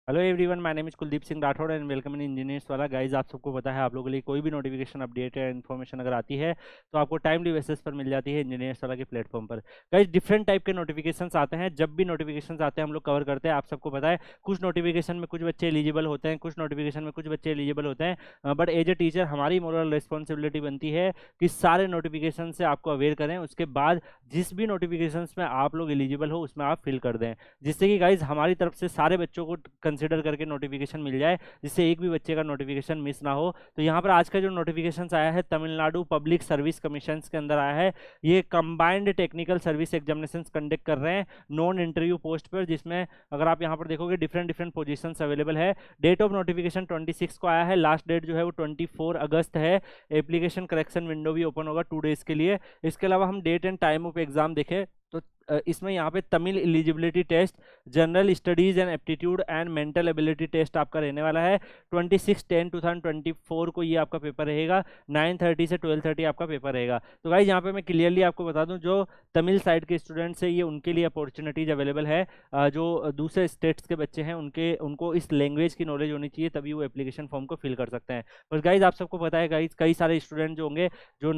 Hello everyone, my name is Kuldeep Singh Rathore and welcome in engineers वाला। Guys, आप सबको पता है, आप लोगों के लिए कोई भी नोटिफिकेशन अपडेट या इन्फॉर्मेशन अगर आती है तो आपको टाइमली बेसिस पर मिल जाती है इंजीनियर्स वाला के प्लेटफॉर्म पर। गाइज, डिफरेंट टाइप के नोटिफिकेशंस आते हैं। जब भी नोटिफिकेशंस आते हैं हम लोग कवर करते हैं। आप सबको पता है, कुछ नोटिफिकेशन में कुछ बच्चे एलिजिबल होते हैं, कुछ नोटिफिकेशन में कुछ बच्चे एलिजिबल होते हैं। बट एज ए टीचर हमारी मोरल रिस्पॉन्सिबिलिटी बनती है कि सारे नोटिफिकेशन से आपको अवेयर करें। उसके बाद जिस भी नोटिफिकेशन में आप लोग एलिजिबल हो उसमें आप फिल कर दें, जिससे कि गाइज हमारी तरफ से सारे बच्चों को कंसिडर करके नोटिफिकेशन मिल जाए, जिससे एक भी बच्चे का नोटिफिकेशन मिस ना हो। तो यहाँ पर आज का जो नोटिफिकेशन आया है तमिलनाडु पब्लिक सर्विस कमीशन के अंदर आया है। ये combined technical service examination conduct कर रहे हैं नॉन इंटरव्यू पोस्ट पर, जिसमें अगर आप यहाँ पर देखोगे डिफरेंट डिफरेंट पोजीशंस अवेलेबल है। डेट ऑफ नोटिफिकेशन 26 को आया है, लास्ट डेट जो है वो 24 अगस्त है। एप्लीकेशन करेक्शन विंडो भी ओपन होगा 2 डेज के लिए। इसके अलावा हम date and time of exam देखें तो इसमें यहाँ पे Tamil eligibility test, general studies and aptitude and mental ability test आपका रहने वाला है। 26/10/2024 को ये आपका पेपर रहेगा। 9:30 से 12:30 आपका पेपर रहेगा। तो गाइज यहाँ पे मैं क्लियरली आपको बता दूं, जो तमिल साइड के स्टूडेंट्स है ये उनके लिए अपॉर्चुनिटीज अवेलेबल है। जो दूसरे स्टेट्स के बच्चे हैं उनको इस लैंग्वेज की नॉलेज होनी चाहिए, तभी वो एप्लीकेशन फॉर्म को फिल कर सकते हैं। बस गाइज आप सबको पता है गाइज, कई सारे स्टूडेंट जो होंगे जो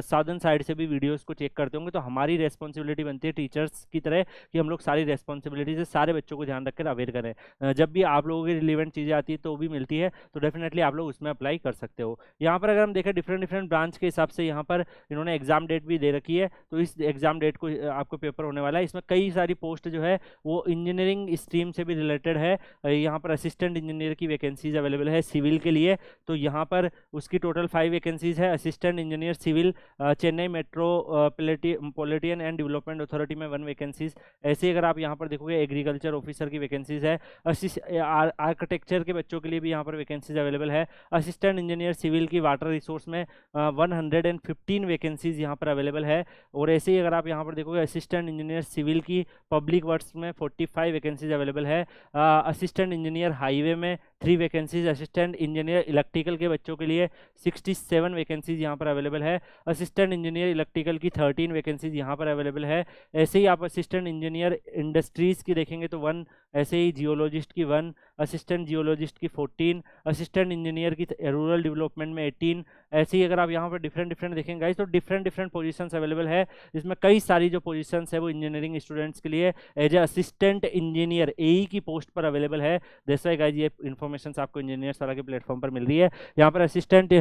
साउदर्न साइड से भी वीडियोस को चेक करते होंगे, तो हमारी रेस्पॉन्सिबिलिटी बनती है टीचर्स की तरह कि हम लोग सारी रेस्पॉन्सिबिलिटी से सारे बच्चों को ध्यान रखकर अवेयर करें। जब भी आप लोगों की रिलेवेंट चीज़ें आती है तो वो भी मिलती है, तो डेफिनेटली आप लोग उसमें अप्लाई कर सकते हो। यहाँ पर अगर हम देखें डिफरेंट डिफरेंट ब्रांच के हिसाब से यहाँ पर इन्होंने एग्जाम डेट भी दे रखी है। तो इस एग्जाम डेट को आपको पेपर होने वाला है। इसमें कई सारी पोस्ट जो है वो इंजीनियरिंग स्ट्रीम से भी रिलेटेड है। यहाँ पर असिस्टेंट इंजीनियर की वैकेंसीज अवेलेबल है सिविल के लिए। तो यहाँ पर उसकी टोटल 5 वैकेंसीज है। Assistant engineer civil, Chennai metropolitan and development authority में 1 वैकेंसीज। ऐसे ही अगर आप यहाँ पर देखोगे एग्रीकल्चर ऑफिसर की वैकेंसीज है। आर्किटेक्चर के बच्चों के लिए भी यहाँ पर वैकेंसीज अवेलेबल है। असिस्टेंट इंजीनियर सिविल की वाटर रिसोर्स में 115 वैकेंसीज यहाँ पर अवेलेबल है। और ऐसे ही अगर आप यहाँ पर देखोगे असिस्टेंट इंजीनियर सिविल की पब्लिक वर्क्स में 45 वैकेंसीज अवेलेबल है। असिस्टेंट इंजीनियर हाईवे में 3 वैकेंसीज। असिस्टेंट इंजीनियर इलेक्ट्रिकल के बच्चों के लिए 67 वैकेंसीज यहाँ पर अवेलेबल है। असिस्टेंट इंजीनियर इलेक्ट्रिकल की 13 वैकेंसीज यहाँ पर अवेलेबल है। ऐसे ही आप असिस्टेंट इंजीनियर इंडस्ट्रीज की देखेंगे तो 1, ऐसे ही जियोलॉजिस्ट की 1, असिस्टेंट जियोलॉजिस्ट की 14, असिस्टेंट इंजीनियर की रूरल डेवलपमेंट में 18। ऐसे ही अगर आप यहाँ पर डिफरेंट डिफरेंट देखेंगे गाइस तो डिफरेंट डिफरेंट पोजीशंस अवेलेबल है, जिसमें कई सारी जो पोजीशंस है वो इंजीनियरिंग स्टूडेंट्स के लिए एज ए असिस्टेंट इंजीनियर एई की पोस्ट पर अवेलेबल है। जैसा गाइस ये इन्फॉर्मेशन आपको इंजीनियर्स वाला के प्लेटफॉर्म पर मिल रही है। यहाँ पर असिस्टेंट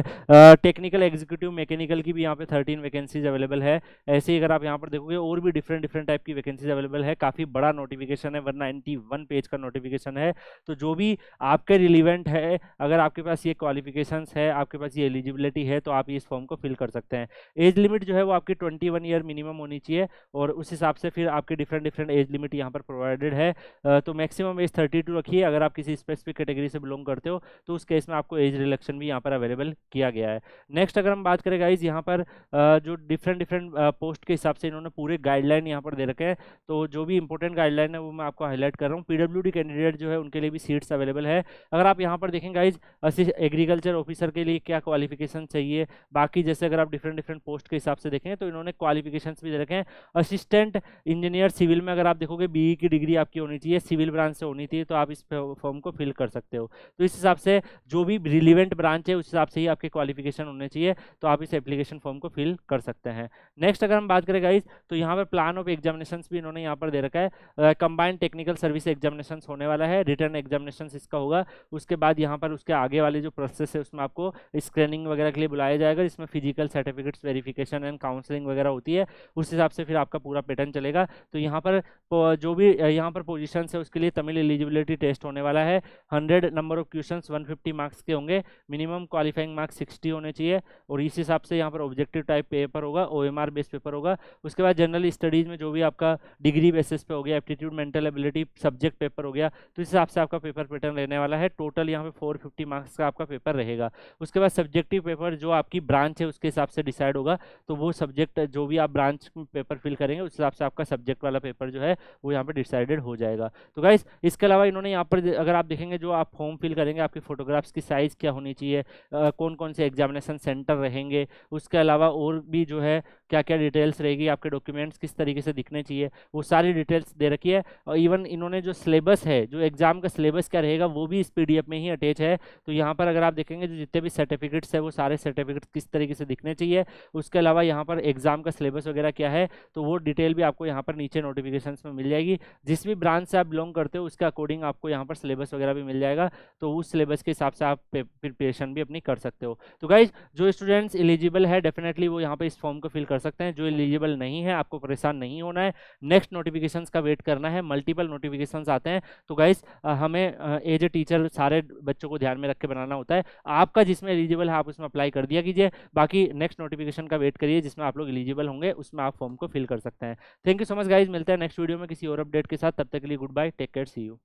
टेक्निकल एग्जीक्यूटिव मैकेनिकल की भी यहाँ पे 13 वैकेंसीज अवेलेबल है। ऐसे ही अगर आप यहाँ पर देखोगे और भी डिफरेंट डिफरेंट टाइप की वैकेंसीज अवेलेबल है। काफ़ी बड़ा नोटिफिकेशन है, 191 पेज का नोटिफिकेशन है। तो जो भी आपके रिलीवेंट है, अगर आपके पास ये क्वालिफिकेशंस है, आपके पास ये एलिजिबिलिटी है, तो आप इस फॉर्म को फिल कर सकते हैं। एज लिमिट जो है वो आपकी 21 ईयर मिनिमम होनी चाहिए, और उस हिसाब से फिर आपके डिफरेंट डिफरेंट एज लिमिट यहाँ पर प्रोवाइडेड है। तो मैक्सिमम एज 32 रखिए। अगर आप किसी स्पेसिफिक कैटेगरी से बिलोंग करते हो तो उस केस में आपको एज रिलैक्सेशन भी यहाँ पर अवेलेबल किया गया है। नेक्स्ट अगर हम बात करें गाइज, यहाँ पर जो डिफरेंट डिफरेंट पोस्ट के हिसाब से इन्होंने पूरे गाइडलाइन यहाँ पर दे रखे हैं। तो जो भी इंपॉर्टेंट गाइडलाइन है वो मैं आपको हाईलाइट कर रहा हूँ। पीडब्ल्यूडी कैंडिडेट जो है उनके लिए भी सीट्स अवेलेबल है। अगर आप यहाँ पर देखें गाइज, एग्रीकल्चर ऑफिसर के लिए क्या क्वालिफिकेशन चाहिए, बाकी जैसे अगर आप डिफरेंट डिफरेंट पोस्ट के हिसाब से देखें तो इन्होंने क्वालिफिकेशन भी दे रखे हैं। असिस्टेंट इंजीनियर सिविल में अगर आप देखोगे बीई की डिग्री आपकी होनी चाहिए, सिविल ब्रांच से होनी चाहिए, तो आप इस फॉर्म को फिल कर सकते हो। तो इस हिसाब से जो भी रिलीवेंट ब्रांच है उस हिसाब से ही आपके क्वालिफिकेशन होने चाहिए, तो आप इस एप्लीकेशन फॉर्म को फिल कर सकते हैं। नेक्स्ट अगर हम बात करें गाइज, तो यहाँ पर प्लान ऑफ एग्जामिनेशन भी इन्होंने यहाँ पर दे रखा है। कंबाइंड टेक्निकल सर्विस एग्जामिनेशन होने वाला है, रिटर्न एग्जामिनेशन इसका होगा। उसके बाद यहाँ पर उसके आगे वाले जो प्रोसेस है उसमें आपको स्क्रीनिंग वगैरह के लिए बुलाया जाएगा, जिसमें physical certificates verification and counselling वगैरह होती है। उस हिसाब से फिर आपका पूरा पैटर्न चलेगा। तो यहाँ पर जो भी यहाँ पर पोजीशंस है उसके लिए तमिल एलिजिबिलिटी टेस्ट होने वाला है। 100 नंबर ऑफ क्वेश्चंस 150 मार्क्स के होंगे। मिनिमम क्वालिफाइंग मार्क्स 60 होने चाहिए, और इस हिसाब से यहाँ पर ऑब्जेक्टिव टाइप पेपर होगा, ओएमआर बेस्ड पेपर होगा। उसके बाद जनरल स्टडीज में जो भी आपका डिग्री बेसिस पे हो गया, aptitude mental ability subject paper हो गया, तो इस हिसाब से आपका पेपर पैटर्न रहने वाला है। टोटल यहाँ पे 450 मार्क्स का आपका पेपर रहेगा। उसके बाद सब्जेक्टिव पेपर जो आपकी ब्रांच है उसके हिसाब से डिसाइड होगा, तो वो सब्जेक्ट जो भी आप ब्रांच में पेपर फिल करेंगे उस हिसाब से आपका सब्जेक्ट वाला पेपर जो है वो यहाँ पे डिसाइडेड हो जाएगा। तो गाइस इसके अलावा इन्होंने यहाँ पर अगर आप देखेंगे जो आप फॉर्म फिल करेंगे आपकी फोटोग्राफ्स की साइज़ क्या होनी चाहिए, कौन कौन से एग्जामिनेशन सेंटर रहेंगे, उसके अलावा और भी जो है क्या क्या डिटेल्स रहेगी, आपके डॉक्यूमेंट्स किस तरीके से दिखने चाहिए, वो सारी डिटेल्स दे रखी है। और इवन इन्होंने जो सिलेबस है, जो एग्जाम का सिलेबस क्या रहेगा, वो भी इस पीडीएफ में ही अटैच है। तो यहाँ पर अगर आप देखेंगे जो जितने भी सर्टिफिकेट्स है वो सारे सर्टिफिकेट्स किस तरीके से दिखने चाहिए, उसके अलावा यहाँ पर एग्जाम का सिलेबस वगैरह क्या है, तो वो डिटेल भी आपको यहाँ पर नीचे नोटिफिकेशंस में मिल जाएगी। जिस भी ब्रांच से आप बिलोंग करते हो उसके अकॉर्डिंग आपको यहाँ पर सिलेबस वगैरह भी मिल जाएगा। तो उस सिलेबस के हिसाब से आप प्रिपरेशन भी अपनी कर सकते हो। तो गाइज जो स्टूडेंट्स एलिजिबल है डेफिनेटली वो यहाँ पे इस फॉर्म को फिल कर सकते हैं। जो एलिजिबल नहीं है आपको परेशान नहीं होना है, नेक्स्ट नोटिफिकेशंस का वेट करना है। मल्टीपल नोटिफिकेशंस आते हैं, तो गाइज हमें एज ए टीचर सारे बच्चों को ध्यान में रख के बनाना होता है। आपका जिसमें एलिजिबल है आप उसमें अप्लाई कर दिया कीजिए, बाकी नेक्स्ट नोटिफिकेशन का वेट करिए जिसमें आप लोग एलिजिबल होंगे, उसमें आप फॉर्म को फिल कर सकते हैं। Thank you so much guys, मिलते हैं नेक्स्ट वीडियो में किसी और अपडेट के साथ। तब तक के लिए good bye, take care, see you.